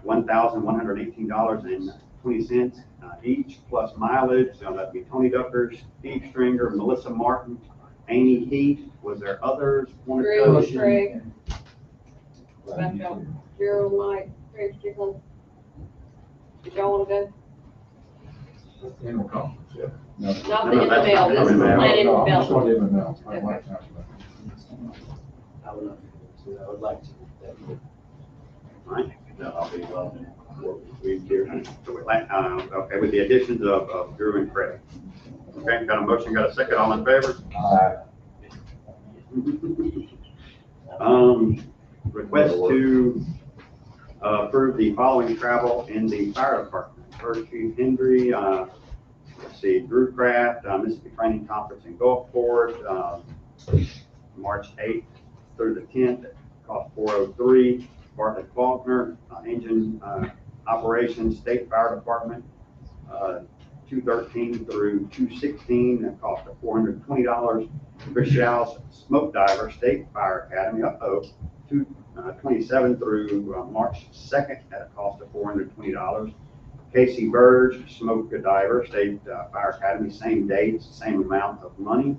$1,118.20 each, plus mileage. That'd be Tony Duckers, Steve Stringer, Melissa Martin, Amy Heath. Was there others? Want to go? Craig. Rebecca, Gerald, Mike, Craig Strickland. Did y'all want to go? Annual conference, yeah. Not the in the mail, this is planning and Just development. want to announce, I like that. I would not, I would like to. Right. No, I'll be here. So okay, with the additions of Drew and Craig. Okay, got a motion, got a second, all in favor? Aye. Request to approve the following travel in the fire department. First, Chief Hendry, let's see, Drew Craft, Mississippi Training Conference in Gulfport, March 8th through the 10th, cost $403. Bartlett Faulkner, Engine Operations State Fire Department, 213 through 216, that cost of $420. Chris Shaw's Smoke Diver State Fire Academy, 227 through March 2nd, at a cost of $420. Casey Burge, Smoke Diver State Fire Academy, same dates, same amount of money.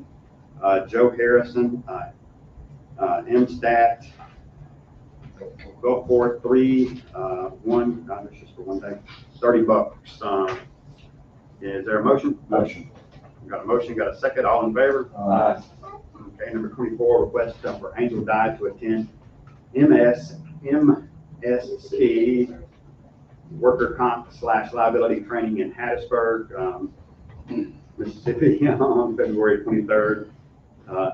Joe Harrison, MSTAT, go for it, 3, 1, this is for one day, $30. Is there a motion? Motion. Got a motion, got a second, all in favor? Aye. Okay, number 24, request for Angel Dye to attend MST worker comp / liability training in Hattiesburg, Mississippi on February 23rd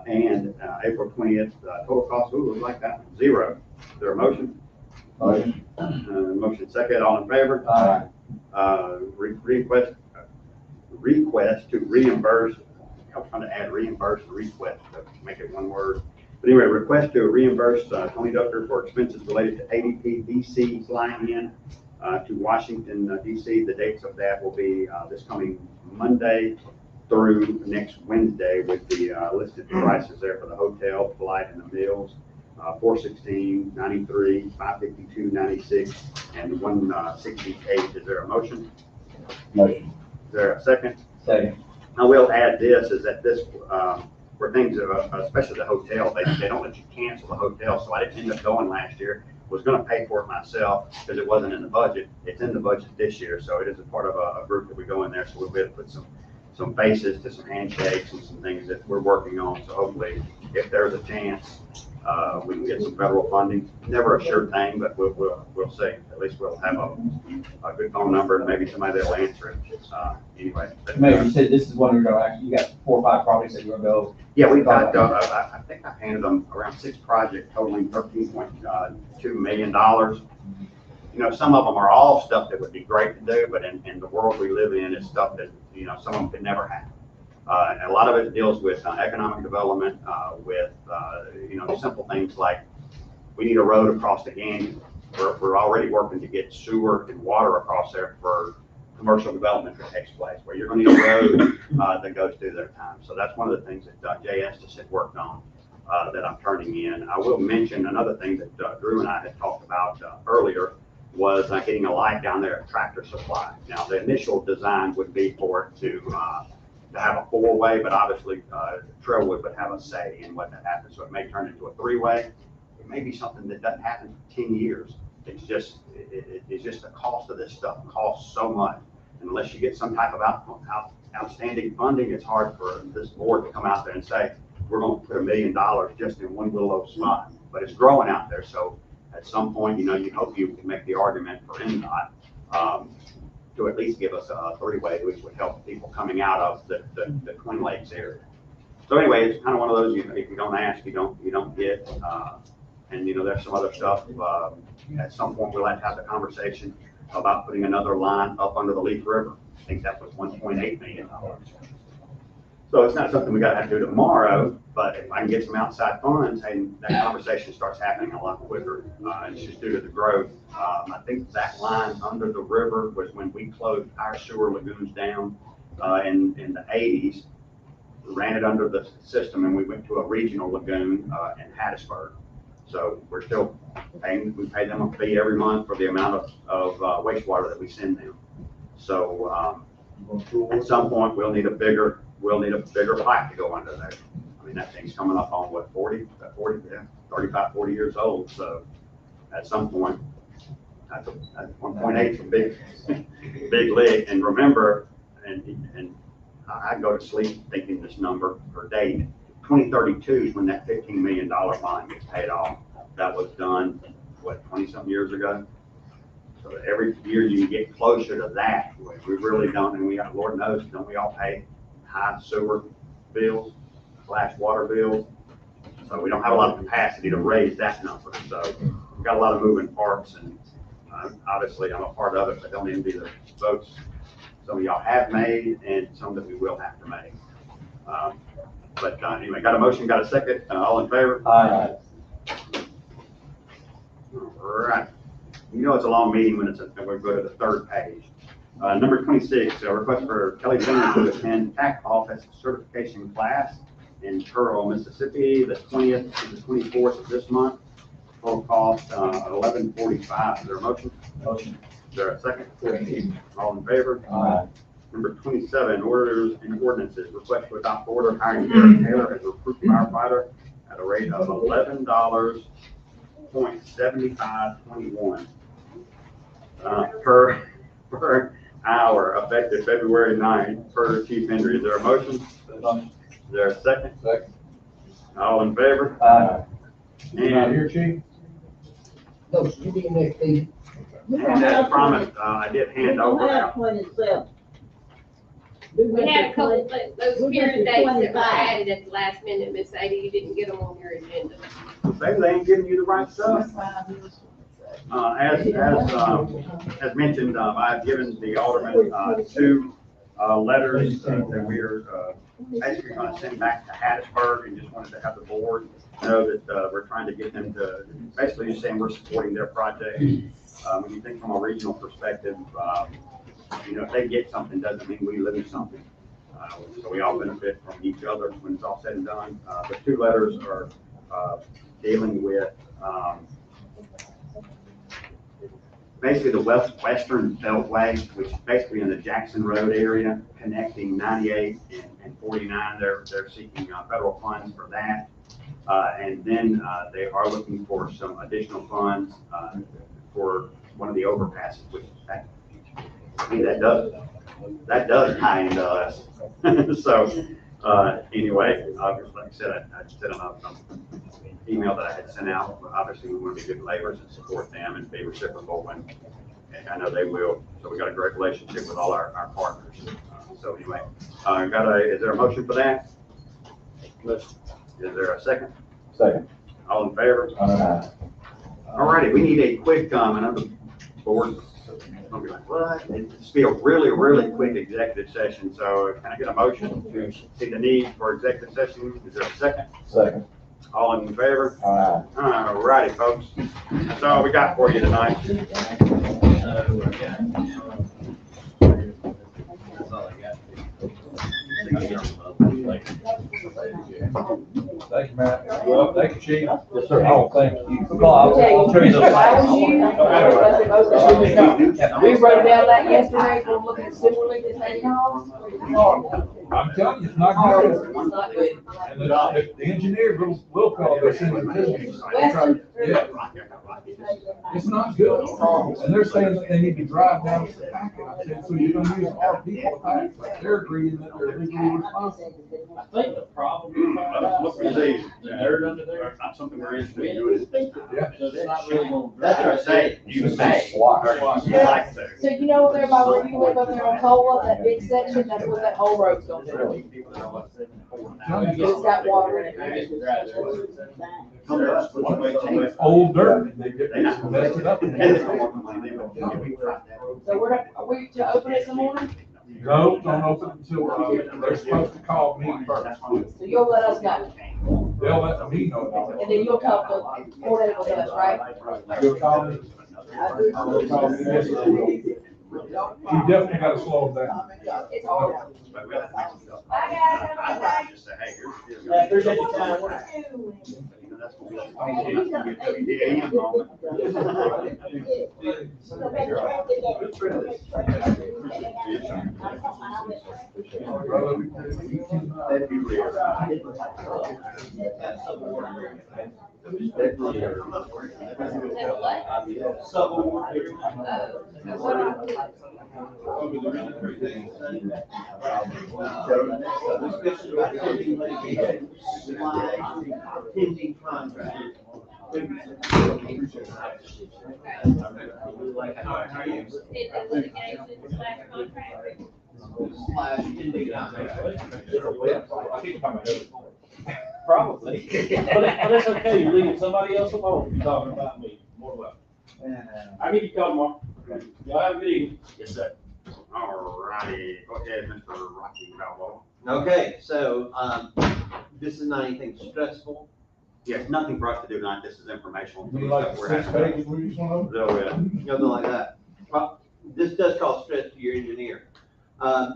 and April 20th. Total cost, ooh, like that, $0. Is there a motion? Motion. Motion second, all in favor? Aye. Request to reimburse, I'm trying to add reimburse and request to make it one word. But anyway, request to reimburse Tony Ducker for expenses related to ADP DC flying in to Washington, DC. The dates of that will be this coming Monday through next Wednesday, with the listed prices there for the hotel, flight, and the meals. $416, $93, $552, $96, and $168. Is there a motion? Motion. Is there a second? Second. I will add this, is that this, where things, especially the hotel, they don't let you cancel the hotel, so I didn't end up going last year. Was gonna pay for it myself because it wasn't in the budget. It's in the budget this year, so it is a part of a group that we go in there, so we'll be able to put some faces to some handshakes and some things that we're working on. So hopefully, if there's a chance, we can get some federal funding. Never a sure thing, but we'll see. At least we'll have a good phone number and maybe somebody that'll answer it. Anyway. Maybe you said this is one you're going, actually, you got 4 or 5 properties that you're going to go. Yeah, we've got, I think I handed them around 6 projects totaling $13.2 million. You know, some of them are all stuff that would be great to do, but in the world we live in, it's stuff that, you know, some of them could never happen. And a lot of it deals with economic development, with, you know, simple things like we need a road across the canyon. We're already working to get sewer and water across there for commercial development that takes place, where you're gonna need a road, that goes through their time. So that's one of the things that Jay Estes had worked on, that I'm turning in. I will mention another thing that Drew and I had talked about earlier was getting a light down there at Tractor Supply. Now, the initial design would be for it to have a four-way, but obviously Trailwood would have a say in what that happens. So it may turn into a three-way. It may be something that doesn't happen for 10 years. It's just the cost of this stuff costs so much. And unless you get some type of outstanding funding, it's hard for this board to come out there and say, we're going to put $1 million just in one little old spot. But it's growing out there. So at some point, you hope you can make the argument for NDOT to at least give us a three-way, which would help people coming out of the Twin Lakes area. So anyway, it's kind of one of those, if you don't ask, you don't get. And there's some other stuff. At some point, we'll have to have the conversation about putting another line up under the Leaf River. I think that was $1.8 million. So it's not something we got to have to do tomorrow, but if I can get some outside funds, and that conversation starts happening a lot quicker. It's just due to the growth. I think that line under the river was when we closed our sewer lagoons down in the 80s. We ran it under the system, and we went to a regional lagoon in Hattiesburg. So we're still paying. We pay them a fee every month for the amount of wastewater that we send them. So at some point, we'll need a bigger pipe to go under there. I mean, that thing's coming up on what, 35, 40 years old. So at some point, that's 1.8 is a big lick. And remember, and I go to sleep thinking this number per date. 2032 is when that $15 million bond gets paid off. That was done, what, 20-something years ago? So every year you get closer to that, we really don't, and we got, Lord knows, don't we all pay high sewer bills, / water bills? So we don't have a lot of capacity to raise that number. So we've got a lot of moving parts, and obviously I'm a part of it, but don't envy the votes some of y'all have made and some that we will have to make. But anyway, got a motion, got a second, all in favor? Aye. All right. It's a long meeting when we go to the third page. Number 26, a request for Kelly Jr. to attend TAC office certification class in Turl, Mississippi, the 20th to the 24th of this month. Total cost $11.45. Is there a motion? Motion. Is there a second? All in favor? Aye. Number 27, orders and ordinances. Request to adopt order hiring Derek Taylor as a recruit firefighter at a rate of $11.7521 per hour, effective February 9th, per Chief Henry. Is there a motion? Is there a second? Second. All in favor? Aye. You not And here, Chief? No, you be next thing. as promised, I did hand over. 27. We had a couple, those hearing dates that were added at the last minute, Miss Sadie, you didn't get them on your agenda. Maybe they ain't giving you the right stuff. As mentioned, I've given the alderman, 2 letters that we are basically going to send back to Hattiesburg, and just wanted to have the board know that we're trying to get them to, basically just saying we're supporting their project. When you think from a regional perspective, if they get something, doesn't mean we lose something. So we all benefit from each other when it's all said and done. The 2 letters are dealing with basically the western beltway, which is basically in the Jackson Road area, connecting 98 and 49. They're seeking federal funds for that. And then they are looking for some additional funds for one of the overpasses, which that does tie into us. So anyway, obviously, like I said, I sent them out some email that I had sent out. Obviously, we want to be good neighbors and support them and be reciprocal when, and I know they will. So we got a great relationship with all our partners. So anyway, is there a motion for that? Is there a second? Second. All in favor? Aye. All righty, we need a quick, another board. I'll be like, what? It's be a really, really quick executive session. So can I get a motion to see the need for executive session? Is there a second? Second. All in favor? Aye. All righty, folks. That's all we got for you tonight. Thank you, Matt. Well, thank you, Chief. Yes, sir. Oh, thank you. Well, I'll show you those. If I was you, we wrote down that yesterday, we're looking at sewer leak at Lady Hall's. I'm telling you, it's not good. It's not good. And the engineer will call this in the business. Yeah. It's not good. And they're saying that they need to drive down to the packet. I said, so you're gonna use our people to pack, but they're agreeing that they're legally responsible. I think the problem is the dirt under there, Not something we're interested in doing. Yeah. so it's not really gonna. That's what I say, you It's may. just swash. Or you like to. So you know, there by where you live up there on Cola, that big section, that's what that whole road's gonna do. It's got water in it. Old dirt, they get, mess it up. So are we to open it some more? No, don't open until, they're supposed to call me first. So you'll let us know, They'll let me know about and it. then you'll talk to Fort Edwards, right? You'll call me. You'll call me, yes, I will. You definitely gotta slow them down. It's hard. Just say, hey, here's. I appreciate your time. That's what we moment. That'd be rare. Pending contract. Probably. But that's okay, you're leaving somebody else alone, you're talking about me, more welcome. I'll give you a call tomorrow. Y'all have a good evening. Yes, sir. All righty, go ahead, Mr. Rocky Balboa. Okay, so, this is not anything stressful. Yes, nothing for us to do tonight, this is informational. Be like 6 pages, we just want to. Nothing like that. Well, this does cause stress to your engineer.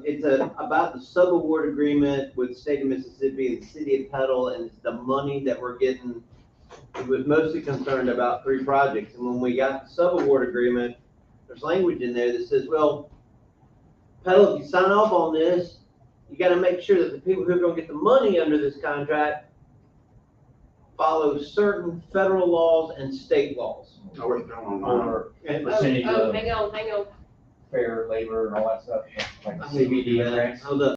It's about the sub-award agreement with the state of Mississippi and the city of Petal, and it's the money that we're getting. It was mostly concerned about 3 projects, and when we got the sub-award agreement, there's language in there that says, well, Petal, if you sign off on this, you gotta make sure that the people who are gonna get the money under this contract follow certain federal laws and state laws. Oh, what's going on? Or percentage Oh, of hang on. fair labor and all that stuff, like I CBD mean, grants. Hold up.